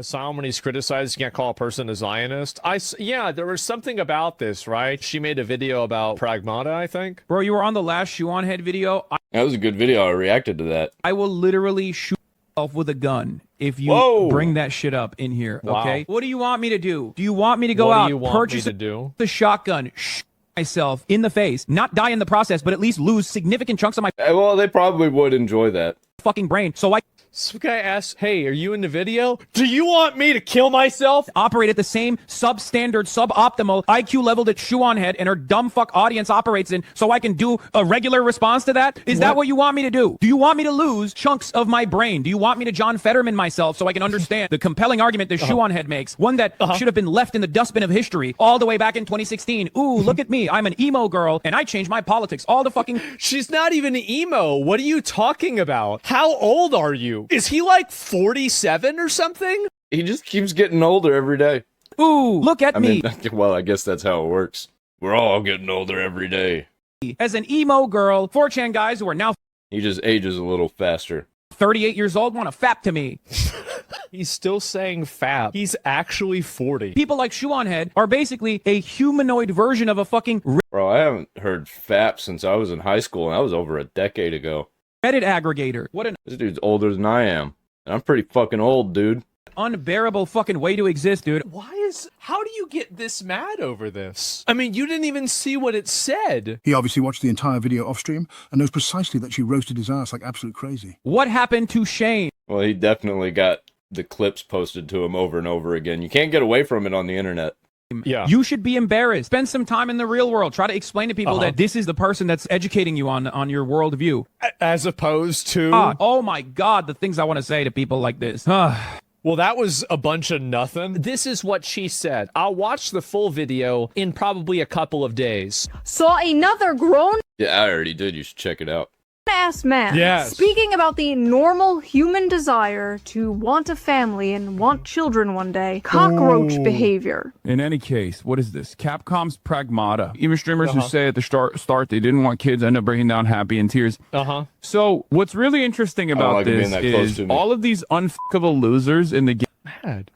Asylum, when he's criticized, you can't call a person a Zionist. Yeah, there was something about this, right? She made a video about Pragmata, I think. Bro, you were on the last Shoe on Head video. That was a good video. I reacted to that. I will literally shoot myself with a gun if you bring that shit up in here, okay? What do you want me to do? Do you want me to go out, purchase the shotgun, shoot myself in the face, not die in the process, but at least lose significant chunks of my well, they probably would enjoy that. fucking brain, so I Some guy asks, hey, are you in the video? Do you want me to kill myself? operate at the same substandard, suboptimal IQ level that Shoe on Head and her dumb fuck audience operates in, so I can do a regular response to that? Is that what you want me to do? Do you want me to lose chunks of my brain? Do you want me to John Fetterman myself so I can understand the compelling argument that Shoe on Head makes? One that should have been left in the dustbin of history all the way back in 2016. Ooh, look at me. I'm an emo girl and I changed my politics. All the fucking... She's not even emo. What are you talking about? How old are you? Is he like 47 or something? He just keeps getting older every day. Ooh, look at me. Well, I guess that's how it works. We're all getting older every day. As an emo girl, 4chan guys who are now... He just ages a little faster. 38 years old want to fap to me. He's still saying fap. He's actually 40. People like Shoe on Head are basically a humanoid version of a fucking Bro, I haven't heard fap since I was in high school, and that was over a decade ago. Reddit aggregator. What an This dude's older than I am. And I'm pretty fucking old, dude. unbearable fucking way to exist, dude. How do you get this mad over this? I mean, you didn't even see what it said. He obviously watched the entire video off stream and knows precisely that she roasted his ass like absolute crazy. What happened to Shane? Well, he definitely got the clips posted to him over and over again. You can't get away from it on the internet. Yeah. You should be embarrassed. Spend some time in the real world. Try to explain to people that this is the person that's educating you on your worldview. As opposed to... Oh my God, the things I want to say to people like this. Well, that was a bunch of nothing. This is what she said. I'll watch the full video in probably a couple of days. Saw another grown Yeah, I already did. You should check it out. ass man speaking about the normal human desire to want a family and want children one day. Cockroach behavior. In any case, what is this? Capcom's Pragmata. Even streamers who say at the start they didn't want kids end up breaking down happy in tears. So what's really interesting about this is all of these unfuckable losers in the game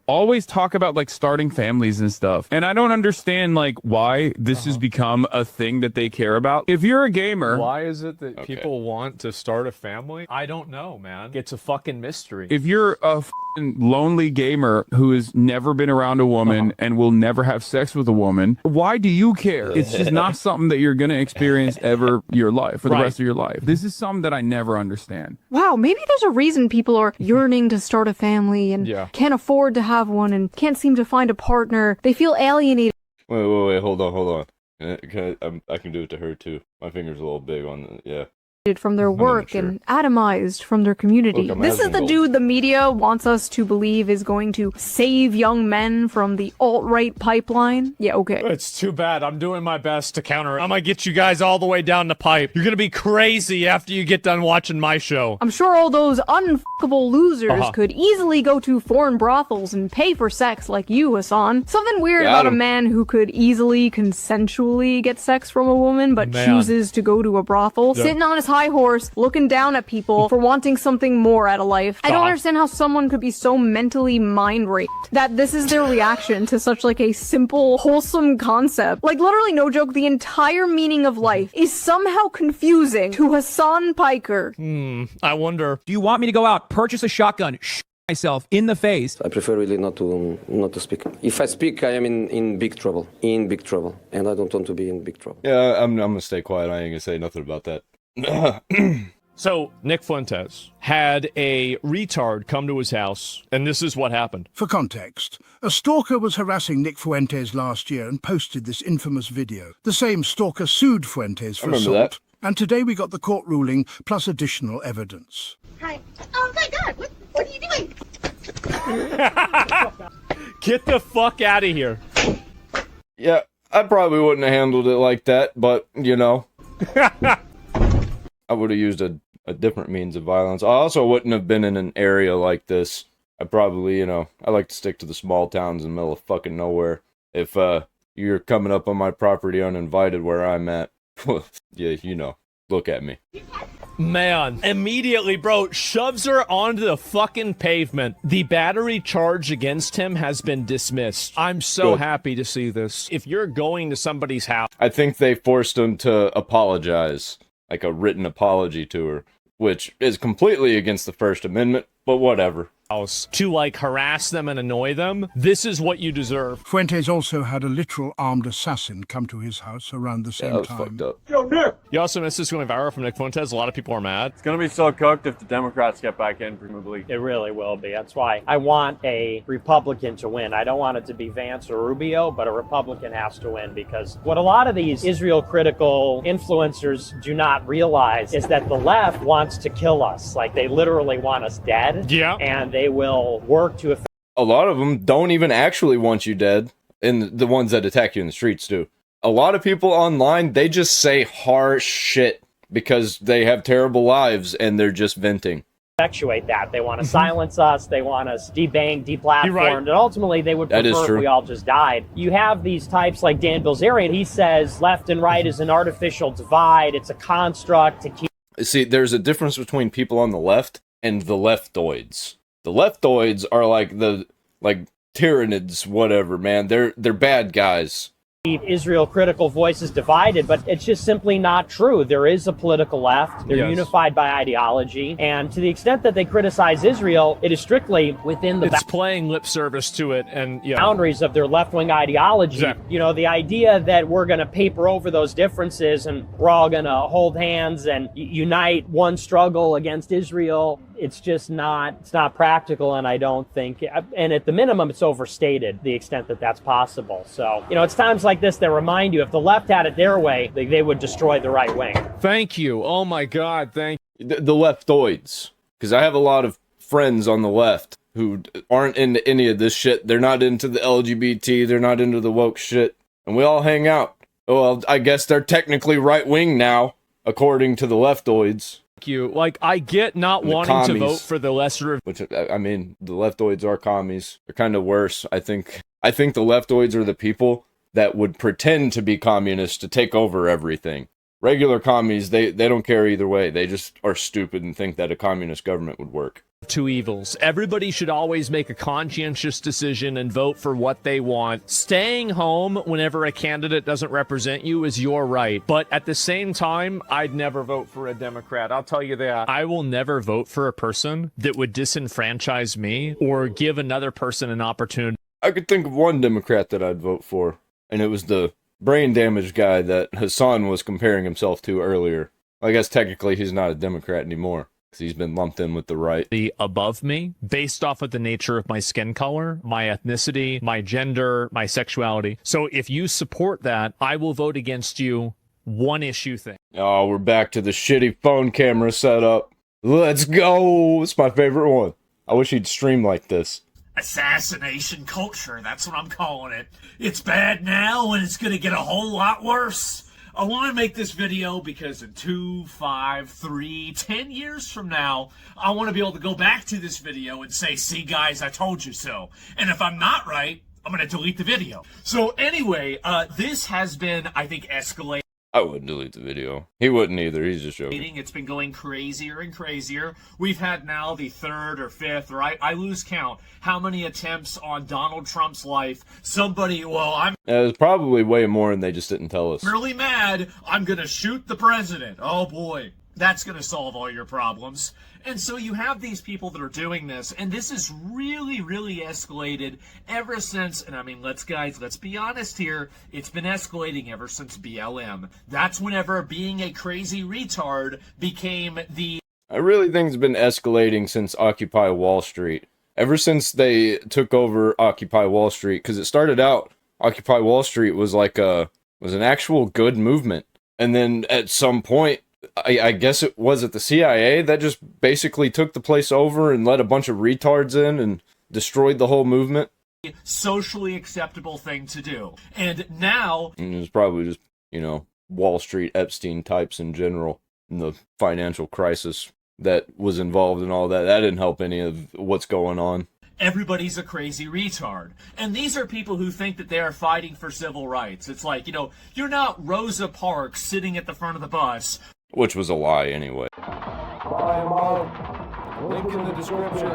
always talk about like starting families and stuff, and I don't understand like why this has become a thing that they care about. If you're a gamer, why is it that people want to start a family? I don't know, man. It's a fucking mystery. if you're a lonely gamer who has never been around a woman and will never have sex with a woman, why do you care? It's just not something that you're gonna experience ever your life for the rest of your life. This is something that I never understand. Wow, maybe there's a reason people are yearning to start a family and can't afford to have one and can't seem to find a partner. They feel alienated. Wait, hold on. I can do it to her too. My finger's a little big on From their work and atomized from their community. This is the dude the media wants us to believe is going to save young men from the alt-right pipeline. Yeah, okay. It's too bad. I'm doing my best to counter it. I'm gonna get you guys all the way down the pipe. You're gonna be crazy after you get done watching my show. I'm sure all those unfuckable losers could easily go to foreign brothels and pay for sex like you, Hasan. Something weird about a man who could easily consensually get sex from a woman but chooses to go to a brothel, sitting on his high horse, looking down at people for wanting something more out of life. I don't understand how someone could be so mentally mind raped that this is their reaction to such like a simple, wholesome concept. Like literally no joke, the entire meaning of life is somehow confusing to Hasan Piker. I wonder. Do you want me to go out, purchase a shotgun, shoot myself in the face? I prefer really not to speak. If I speak, I am in big trouble. In big trouble. And I don't want to be in big trouble. Yeah, I'm gonna stay quiet. I ain't gonna say nothing about that. So, Nick Fuentes had a retard come to his house, and this is what happened. For context, a stalker was harassing Nick Fuentes last year and posted this infamous video. The same stalker sued Fuentes for assault. And today we got the court ruling plus additional evidence. Hi. Oh my God, what are you doing? Get the fuck out of here. Yeah, I probably wouldn't have handled it like that, but, you know. I would have used a different means of violence. I also wouldn't have been in an area like this. I probably, I like to stick to the small towns in the middle of fucking nowhere. If, you're coming up on my property uninvited where I'm at, yeah, look at me. Man, immediately, bro, shoves her onto the fucking pavement. The battery charge against him has been dismissed. I'm so happy to see this. If you're going to somebody's house... I think they forced him to apologize, like a written apology to her, which is completely against the First Amendment, but whatever. To, like, harass them and annoy them, this is what you deserve. Fuentes also had a literal armed assassin come to his house around the same time. Fucked up. Yo, Nick! You also missed this going viral from Nick Fuentes. A lot of people are mad. It's gonna be so cooked if the Democrats get back in, presumably. It really will be. That's why I want a Republican to win. I don't want it to be Vance or Rubio, but a Republican has to win, because what a lot of these Israel-critical influencers do not realize is that the left wants to kill us. Like, they literally want us dead. Yeah. And they will work to... A lot of them don't even actually want you dead, and the ones that attack you in the streets do. A lot of people online, they just say harsh shit because they have terrible lives and they're just venting. Effectuate that. They want to silence us, they want us debanged, deplatformed, and ultimately they would prefer if we all just died. You have these types like Dan Bilzerian, he says left and right is an artificial divide, it's a construct to keep... See, there's a difference between people on the left and the leftoids. The leftoids are like the, tyrannids, whatever, man. They're bad guys. Israel critical voices divided, but it's just simply not true. There is a political left. They're unified by ideology. And to the extent that they criticize Israel, it is strictly within the playing lip service to it and boundaries of their left-wing ideology. Exactly. You know, the idea that we're going to paper over those differences and we're all going to hold hands and unite one struggle against Israel, it's just not, it's not practical, and I don't think, and at the minimum, it's overstated, the extent that that's possible. So, you know, it's times like this that remind you, if the left had it their way, they would destroy the right wing. Thank you. Oh my God, thank you. The leftoids. Because I have a lot of friends on the left who aren't into any of this shit. They're not into the LGBT, they're not into the woke shit. And we all hang out. Well, I guess they're technically right-wing now, according to the leftoids. You. Like, I get not wanting to vote for the lesser of... Which, I mean, the leftoids are commies. They're kind of worse. I think the leftoids are the people that would pretend to be communists to take over everything. Regular commies, they don't care either way. They just are stupid and think that a communist government would work. Two evils. Everybody should always make a conscientious decision and vote for what they want. Staying home whenever a candidate doesn't represent you is your right. But at the same time, I'd never vote for a Democrat. I'll tell you that. I will never vote for a person that would disenfranchise me or give another person an opportunity. I could think of one Democrat that I'd vote for, and it was the brain damaged guy that Hasan was comparing himself to earlier. I guess technically he's not a Democrat anymore. He's been lumped in with the right. Above me, based off of the nature of my skin color, my ethnicity, my gender, my sexuality. So if you support that, I will vote against you. One issue thing. Oh, we're back to the shitty phone camera setup. Let's go. It's my favorite one. I wish he'd stream like this. Assassination culture, that's what I'm calling it. It's bad now and it's gonna get a whole lot worse. I want to make this video because in 2, 5, 3, 10 years from now, I want to be able to go back to this video and say, see guys, I told you so. And if I'm not right, I'm going to delete the video. So anyway, this has been, I think, escalating. I wouldn't delete the video. He wouldn't either. He's just joking. It's been going crazier and crazier. We've had now the 3rd or 5th, or I lose count, how many attempts on Donald Trump's life. Somebody, well, I'm... It was probably way more and they just didn't tell us. Really mad. I'm going to shoot the president. Oh, boy. That's going to solve all your problems. And so you have these people that are doing this, and this is really, really escalated ever since, and I mean, let's be honest here, it's been escalating ever since BLM. That's whenever being a crazy retard became the... I really think it's been escalating since Occupy Wall Street. Ever since they took over Occupy Wall Street, because it started out, Occupy Wall Street was like was an actual good movement. And then at some point, I guess it was at the CIA that just basically took the place over and let a bunch of retards in and destroyed the whole movement. Socially acceptable thing to do. And now... And it was probably just, Wall Street Epstein types in general. And the financial crisis that was involved in all that. That didn't help any of what's going on. Everybody's a crazy retard. And these are people who think that they are fighting for civil rights. It's like, you're not Rosa Parks sitting at the front of the bus. Which was a lie anyway. Buy them all. Link in the description.